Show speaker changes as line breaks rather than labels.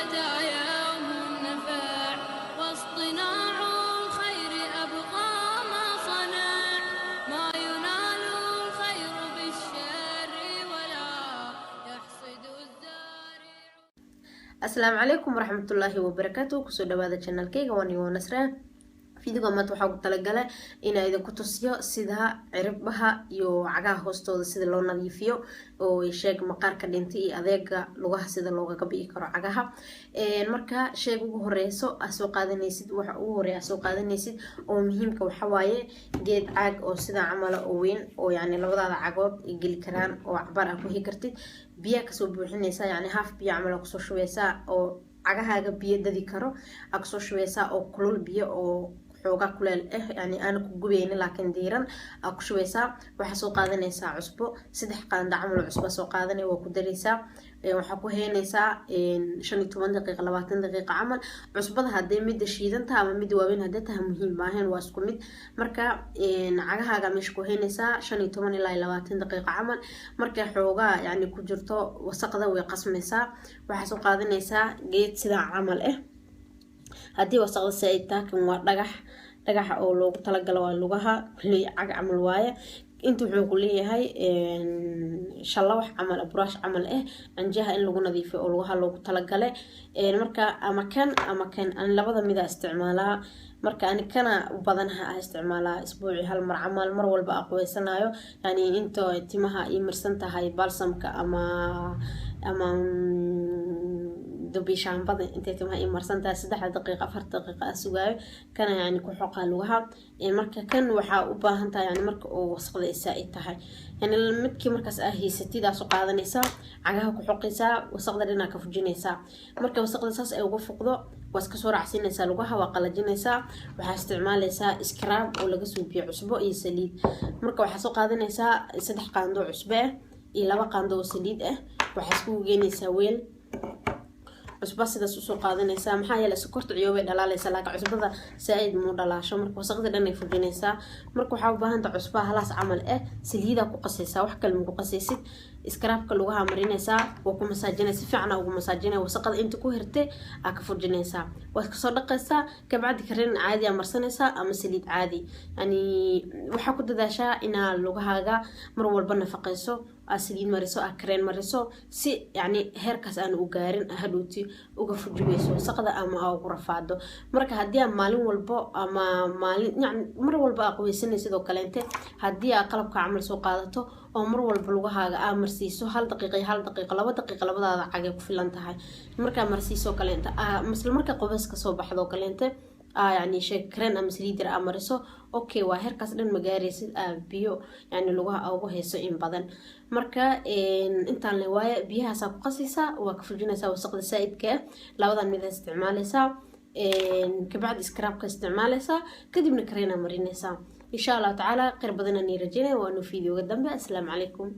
مزاياهم النفع واصطناع الخير أبقى ما صنع ما ينال الخير بالشر ولا يحصد الزارع.
السلام عليكم ورحمة الله وبركاته. كسو دوادا channel كيغا وانيو نسرة فيديو maanta waxaa ku talagalay inaan idin ku tusiyo sida cirbaha iyo cagaha hoostooda sida loo nadiifiyo oo sheeg maqaarka dhintay iyo adeega lugaha sida looga bi'i karo cagaha marka sheeg ugu horeyso soo qaadanaysid waxa ugu horeeya soo qaadanaysid oo muhiimka waxa waaye geed caag oo sida camal oo weyn oo yani labadaada cagood ay gali karaan oo cabar ah ku higi kartid biyo ka soo buuxinaysa yani half biyo camal ku soo shubeysa oo cagahaaga biyo dadi karo ku soo shubeysa oo kulul biyo oo xooga kuleel yani aan ku gubaynin laakiin diiran ku shubeysa waxa soo qaadanaysa cusbo 3 qaando camal cusbo soo qaadanay waa ku dareysa waxa ku heynaysa 15 daqiiqo 20 daqiiqo camal cusbada hadii mid shiidanta ama mid waaweyn hadii tahay muhiim maahan waa isku mid marka cagahaaga meesh ku heynaysa 15 ilaa 20 daqiiqo camal marka xooga yani ku jirto wasaqda way qasmaysa waxa soo qaadanaysa geed sida camal hadii wasaqda saaytaa kan waa dhagax oo loogu talagalo waa lugaha kulli cag camal waaye inta wuxuu ku leeyahay shalaw camal brush camal anjaha in lagu nadiifiyo oo lugaha loogu talagalay marka ama kan aan labada mid isticmaalaa marka aan kana badanaha isticmaalaa isbuuci hal mar camal mar walba aqoonsanayo yani inta timaha ay marsan tahay balsamka ama دوبي شامبada intay timaha ay marsantaa 3 daqiiqo 4 daqiiqo sugayo kana yani ku xoqa lugaha marka kan waxa u baahan tahay yani marka oo wasaqda ay tahay yani midkii markaas hiisatid soo qaadanaysa cagaha ku xoqaysa wasaqda dhinaca ka fujinaysa marka wasaqda saas ay ugu fuqdo was ka soo raacsinaysa lugaha waa qalajinaysa waxa isticmaalaysa scrub oo laga soo biyo cusbo iyo saliid marka waxa soo qaadanaysa 3 qaando cusbo iyo 2 qaando saliid waxa isku geynaysa weel cusba sidaas u soo qaadanaysa maxaa yeelay sokorta ciyoobay dhalaalaysa laakiin cusbada saaid mu dhalaasho marka wasaqda dhan ay fujinaysa marka waxa u baahan tahay cusba halaas camal saliida ku qasaysa wax kale ma ku qasaysid scrubka lugaha marinaysa oo ku masaajinaysa fiican ugu masaajinay wasaqada inta ku hirtay ka fujinaysa waa ka soo dhaqaysa ka bacdi karin caadi marsanaysa ama saliid caadi yani waxa ku dadaasha ina lugahaaga mar walba nafaqayso saliid mariso kareen mariso si yani heerkaas aan u gaarin hadhooti uga fujiyayso wasaqda ama ugu rafaado marka hadii maalin walba ama maalin yani mar walba aqoonsanay sidoo kale inta hadii qalabka camal soo qaadato oo mar walba lugahaaga marsiiso 1 daqiiqo 2 daqiiqo labadaada cagay ku filan tahay marka marsiiso kale inta misla marka qoyska soo baxdo kale inta يعني شيء كرين أم سليدر أمرسو أوكي واهر كسرن مجاريس بيو يعني لغة أو هيسو إن بدن مركا إنت عن الرواية بيها ساب قصيصة وكفرجنا سوا سقط سائد كه لوضع من استعماله سا كبعد سكراب كاستعماله سا كدي من كرينا مرينا سا إن شاء الله تعالى قرب بدنا نيرجينا وأنو فيديو قدام بقى السلام عليكم.